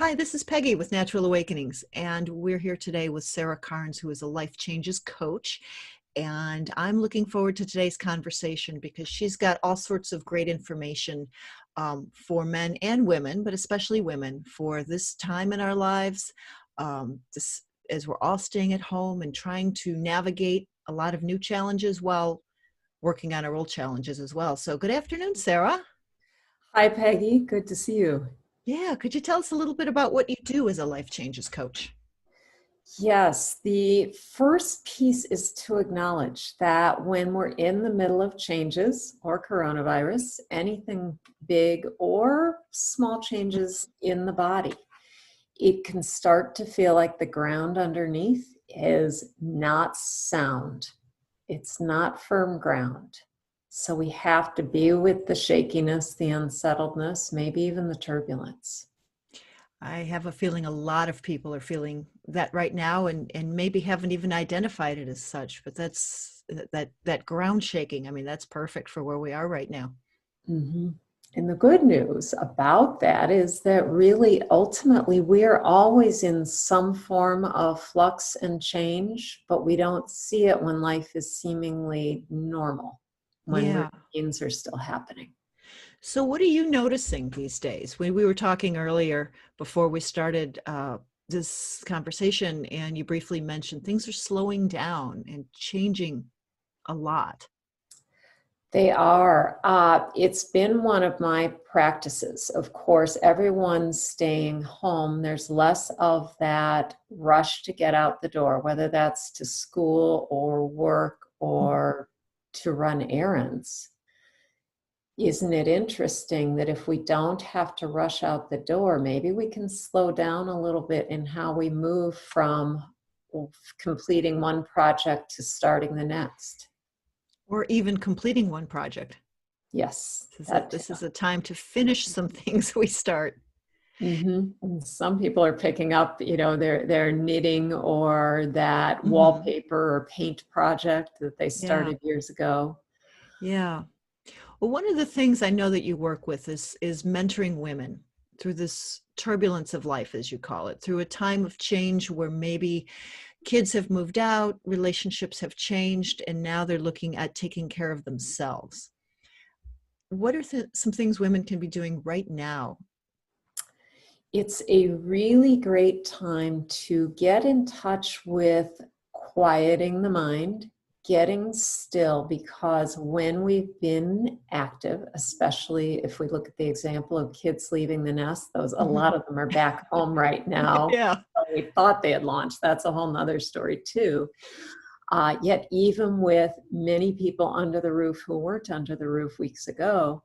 Hi, this is Peggy with Natural Awakenings, and we're here today with Sarah Karnes, who is a life changes coach. And I'm looking forward to today's conversation because she's got all sorts of great information for men and women, but especially women, for this time in our lives, this, as we're all staying at home and trying to navigate a lot of new challenges while working on our old challenges as well. So good afternoon, Sarah. Hi, Peggy. Good to see you. Yeah, could you tell us a little bit about what you do as a life changes coach? Yes, the first piece is to acknowledge that when we're in the middle of changes or coronavirus, anything big or small changes in the body, it can start to feel like the ground underneath is not sound. It's not firm ground. So we have to be with the shakiness, the unsettledness, maybe even the turbulence. I have a feeling a lot of people are feeling that right now and maybe haven't even identified it as such, but that ground shaking. I mean, that's perfect for where we are right now. Mhm. And the good news about that is that really ultimately we are always in some form of flux and change, but we don't see it when life is seemingly normal, when Yeah. routines are still happening. So what are you noticing these days? We were talking earlier before we started this conversation, and you briefly mentioned things are slowing down and changing a lot. They are. It's been one of my practices. Of course, everyone's staying home. There's less of that rush to get out the door, whether that's to school or work or to run errands. Isn't it interesting that if we don't have to rush out the door, maybe we can slow down a little bit in how we move from completing one project to starting the next? Or even completing one project. Yes, This is a, that too. this is a time to finish some things we start. And some people are picking up, their knitting or that Mhm. wallpaper or paint project that they Yeah, started years ago. yeah. Well, one of the things I know that you work with is mentoring women through this turbulence of life, as you call it, through a time of change where maybe kids have moved out, relationships have changed, and now they're looking at taking care of themselves. What are some things women can be doing right now? It's a really great time to get in touch with quieting the mind, getting still, because when we've been active, especially if we look at the example of kids leaving the nest, a Mhm. lot of them are back home right now. Yeah. We thought they had launched. That's a whole nother story too. Yet even with many people under the roof who weren't under the roof weeks ago,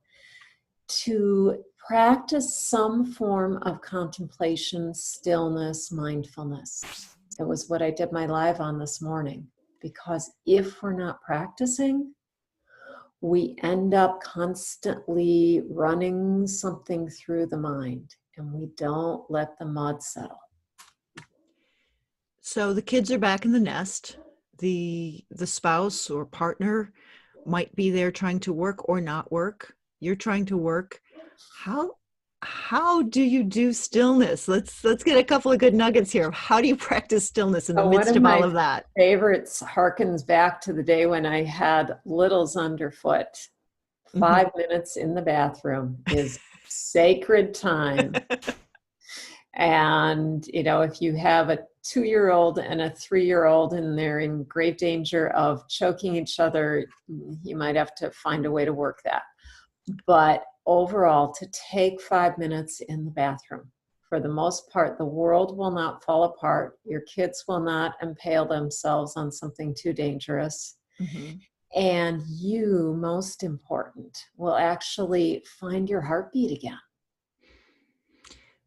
to practice some form of contemplation, stillness, mindfulness. It was what I did my live on this morning. Because if we're not practicing, we end up constantly running something through the mind and we don't let the mud settle. So the kids are back in the nest. The spouse or partner might be there trying to work or not work. You're trying to work. How how do you do stillness? Let's get a couple of good nuggets here. How do you practice stillness in the One midst of of all my of that? favorites harkens back to the day when I had littles underfoot. Mhm. 5 minutes in the bathroom is sacred time. And, if you have a 2-year-old and a 3-year-old and they're in great danger of choking each other, you might have to find a way to work that. But overall, to take 5 minutes in the bathroom, for the most part, the world will not fall apart. Your kids will not impale themselves on something too dangerous. Mhm. And you, most important, will actually find your heartbeat again.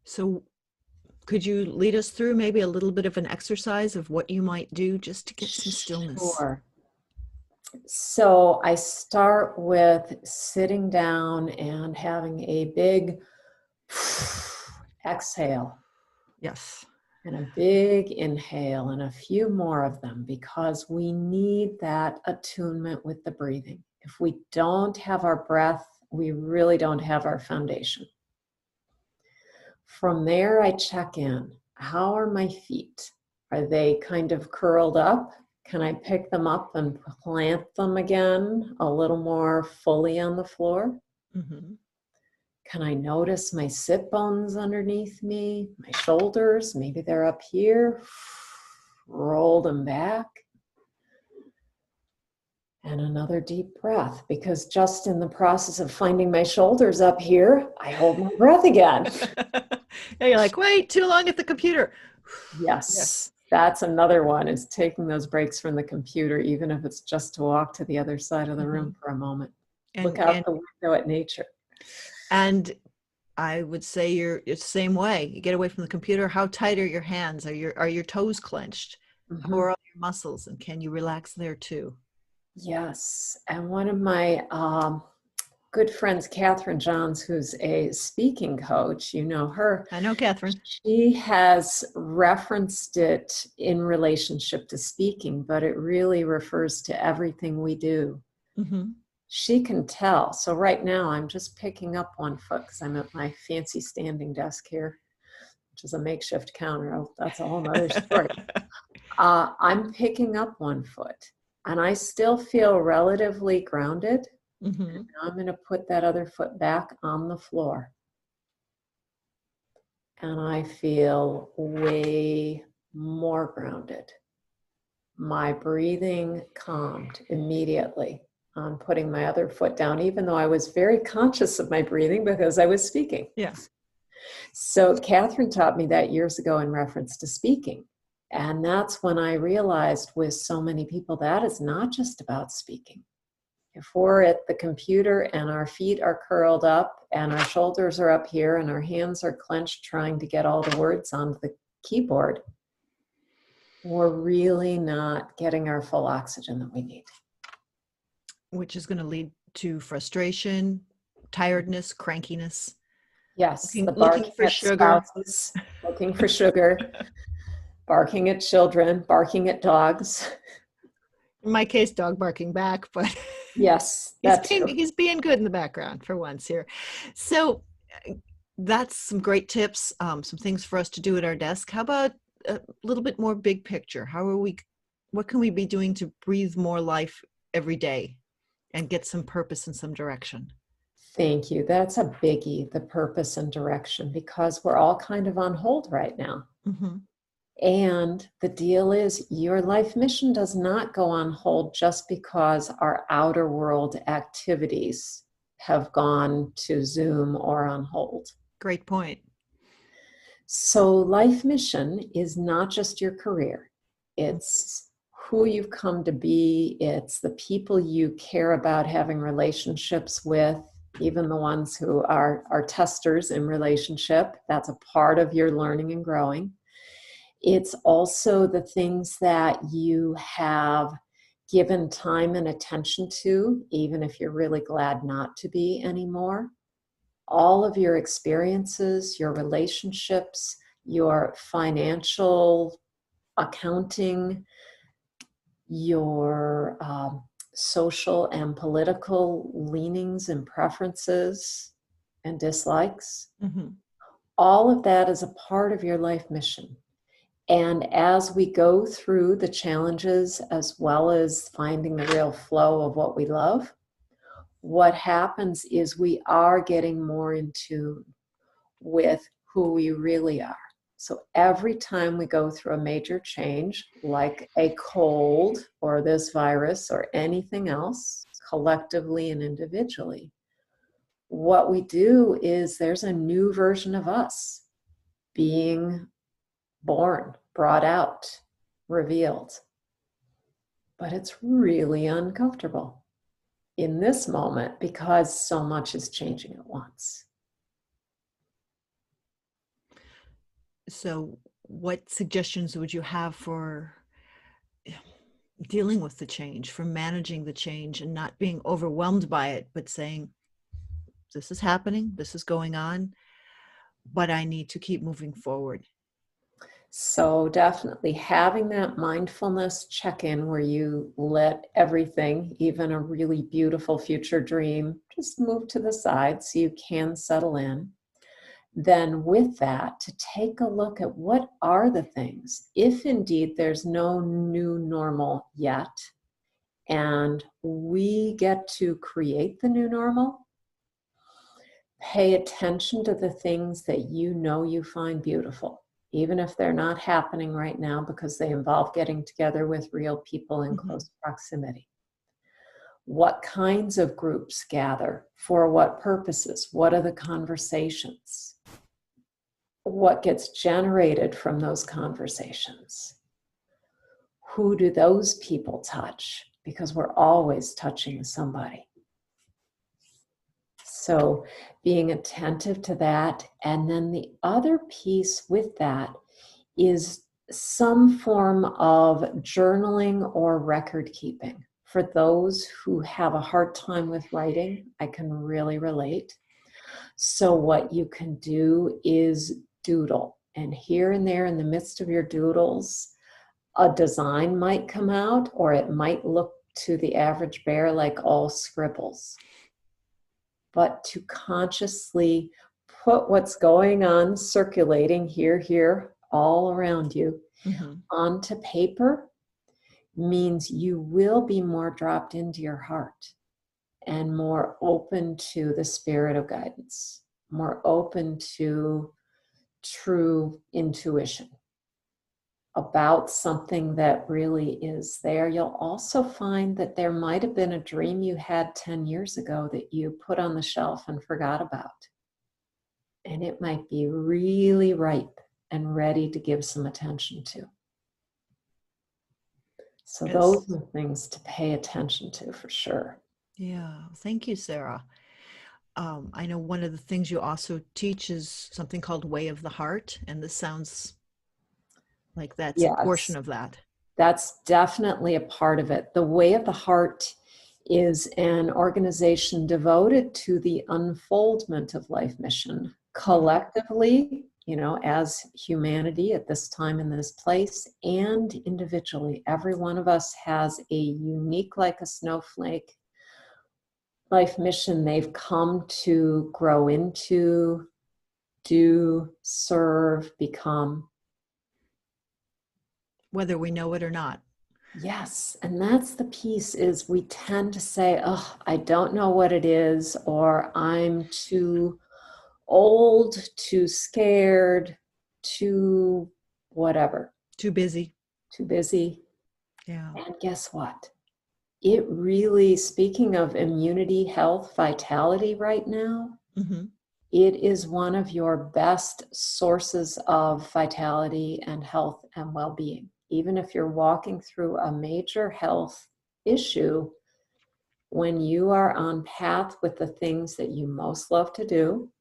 So could you lead us through maybe a little bit of an exercise of what you might do just to get some stillness? Sure. So I start with sitting down and having a big exhale Yes. and a big inhale and a few more of them because we need that attunement with the breathing. If we don't have our breath, we really don't have our foundation. From there, I check in. How are my feet? Are they kind of curled up? Can I pick them up and plant them again a little more fully on the floor? Mm-hmm. Can I notice my sit bones underneath me, my shoulders? Maybe they're up here. Roll them back. And another deep breath, because just in the process of finding my shoulders up here, I hold my breath again. And you're like, wait, too long at the computer. Yes, that's another one, is taking those breaks from the computer, even if it's just to walk to the other side of the room for a moment. Look out And the window at nature. and I would say it's the same way. You get away from the computer. How tight are your hands? Are your toes clenched? How Mhm. are all your muscles? And can you relax there too? Yes, and one of my good friends, Catherine Johns, who's a speaking coach, you know her, I know, Catherine. she has referenced it in relationship to speaking, but it really refers to everything we do. Mm-hmm. She can tell. So right now I'm just picking up one foot because I'm at my fancy standing desk here, which is a makeshift counter. Oh, that's a whole nother story. I'm picking up one foot and I still feel relatively grounded. Mm-hmm. I'm going to put that other foot back on the floor. And I feel way more grounded. My breathing calmed immediately on putting my other foot down, even though I was very conscious of my breathing because I was speaking. Yeah. So Catherine taught me that years ago in reference to speaking. And that's when I realized with so many people, that is not just about speaking. If we're at the computer and our feet are curled up and our shoulders are up here and our hands are clenched trying to get all the words onto the keyboard, we're really not getting our full oxygen that we need. Which is going to lead to frustration, tiredness, crankiness. Yes, the Looking barking for at sugar. spouses, looking for sugar, barking at children, barking at dogs. In my case, dog barking back, but Yes, that too. he's being good in the background for once here. So that's some great tips, some things for us to do at our desk. How about a little bit more big picture? What can we be doing to breathe more life every day and get some purpose and some direction? Thank you. That's a biggie, the purpose and direction, because we're all kind of on hold right now. Mm-hmm. And the deal is, your life mission does not go on hold just because our outer world activities have gone to Zoom or on hold. Great point. So, life mission is not just your career, it's who you've come to be, it's the people you care about having relationships with, even the ones who are testers in relationship. That's a part of your learning and growing. It's also the things that you have given time and attention to, even if you're really glad not to be anymore. All of your experiences, your relationships, your financial accounting, your social and political leanings and preferences and dislikes. Mm-hmm. All of that is a part of your life mission. And as we go through the challenges, as well as finding the real flow of what we love, what happens is we are getting more in tune with who we really are. So every time we go through a major change, like a cold or this virus or anything else, collectively and individually, what we do is there's a new version of us being born, brought out, revealed. But it's really uncomfortable in this moment because so much is changing at once. So, what suggestions would you have for dealing with the change, for managing the change and not being overwhelmed by it, but saying, this is happening, this is going on, but I need to keep moving forward? So definitely having that mindfulness check-in where you let everything, even a really beautiful future dream, just move to the side so you can settle in. then with that, to take a look at what are the things, if indeed there's no new normal yet, and we get to create the new normal, pay attention to the things that you know you find beautiful, even if they're not happening right now because they involve getting together with real people in close proximity. What kinds of groups gather? For what purposes? What are the conversations? What gets generated from those conversations? Who do those people touch? Because we're always touching somebody. So being attentive to that. And then the other piece with that is some form of journaling or record keeping. For those who have a hard time with writing, I can really relate. So what you can do is doodle. And here and there in the midst of your doodles, a design might come out, or it might look to the average bear like all scribbles. But to consciously put what's going on circulating here, all around you onto paper means you will be more dropped into your heart and more open to the spirit of guidance, more open to true intuition about something that really is there. You'll also find that there might have been a dream you had 10 years ago that you put on the shelf and forgot about. And it might be really ripe and ready to give some attention to. So those are things to pay attention to for sure. Yeah, thank you, Sarah. I know one of the things you also teach is something called Way of the Heart, and this sounds like that's a portion of that. That's definitely a part of it. The Way of the Heart is an organization devoted to the unfoldment of life mission collectively, you know, as humanity at this time in this place, and individually. Every one of us has a unique, like a snowflake, life mission they've come to grow into, do, serve, become. Whether we know it or not. Yes, and that's the piece is we tend to say, oh, I don't know what it is, or I'm too old, too scared, too whatever. Too busy. Too busy. Yeah. And guess what? It really, speaking of immunity, health, vitality right now, it is one of your best sources of vitality and health and well-being. Even if you're walking through a major health issue, when you are on path with the things that you most love to do,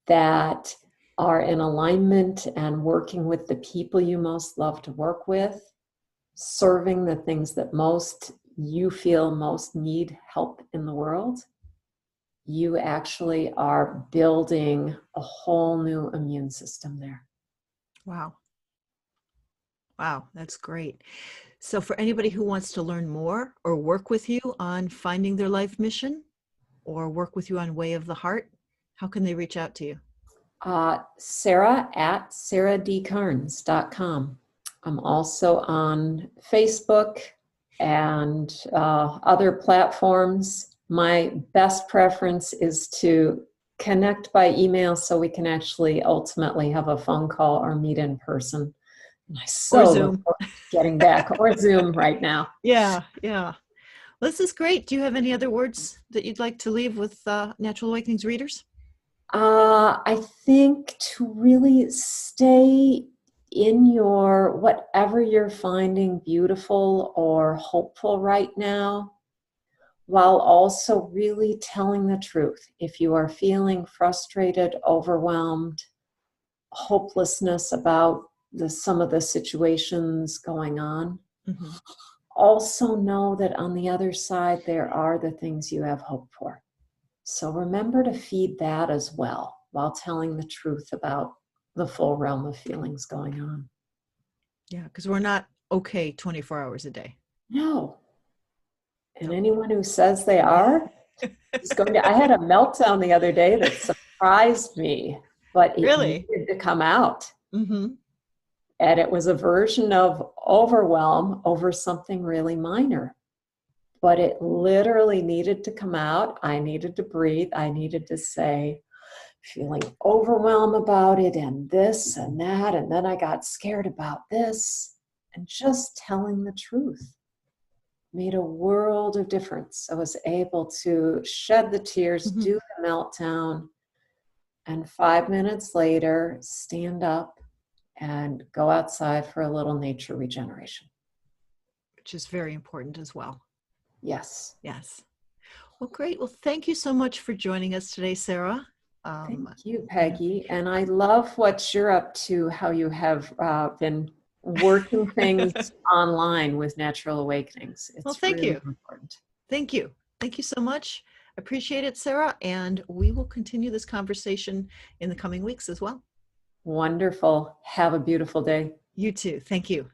that are in alignment and working with the people you most love to work with, serving the things that most you feel most need help in the world, you actually are building a whole new immune system there. Wow. Wow, that's great. So for anybody who wants to learn more or work with you on finding their life mission or work with you on Way of the Heart, how can they reach out to you? Sarah at sarahdkarnes.com. I'm also on Facebook and other platforms. My best preference is to connect by email so we can actually ultimately have a phone call or meet in person. And I or Zoom. Look forward to getting back, or Zoom right now. Yeah. Well, this is great. Do you have any other words that you'd like to leave with Natural Awakenings readers? I think to really stay in your whatever you're finding beautiful or hopeful right now, while also really telling the truth. If you are feeling frustrated, overwhelmed, hopelessness about some of the situations going on, also know that on the other side, there are the things you have hope for. So remember to feed that as well while telling the truth about the full realm of feelings going on. Yeah, because we're not okay 24 hours a day. No. And anyone who says they are is going to. I had a meltdown the other day that surprised me. but it Really? needed to come out. Mm-hmm. And it was a version of overwhelm over something really minor. But it literally needed to come out. I needed to breathe. I needed to say, feeling overwhelmed about it and this and that. And then I got scared about this. And just telling the truth made a world of difference. I was able to shed the tears, Mm-hmm. do the meltdown, and 5 minutes later, stand up and go outside for a little nature regeneration. Which is very important as well. Yes. Yes. Well, great. Well, thank you so much for joining us today, Sarah. Thank you, Peggy. And I love what you're up to, how you have been working things online with Natural Awakenings. Well, It's thank really you. important. Thank you. Thank you so much. Appreciate it, Sarah. And we will continue this conversation in the coming weeks as well. Wonderful. Have a beautiful day. You too. Thank you.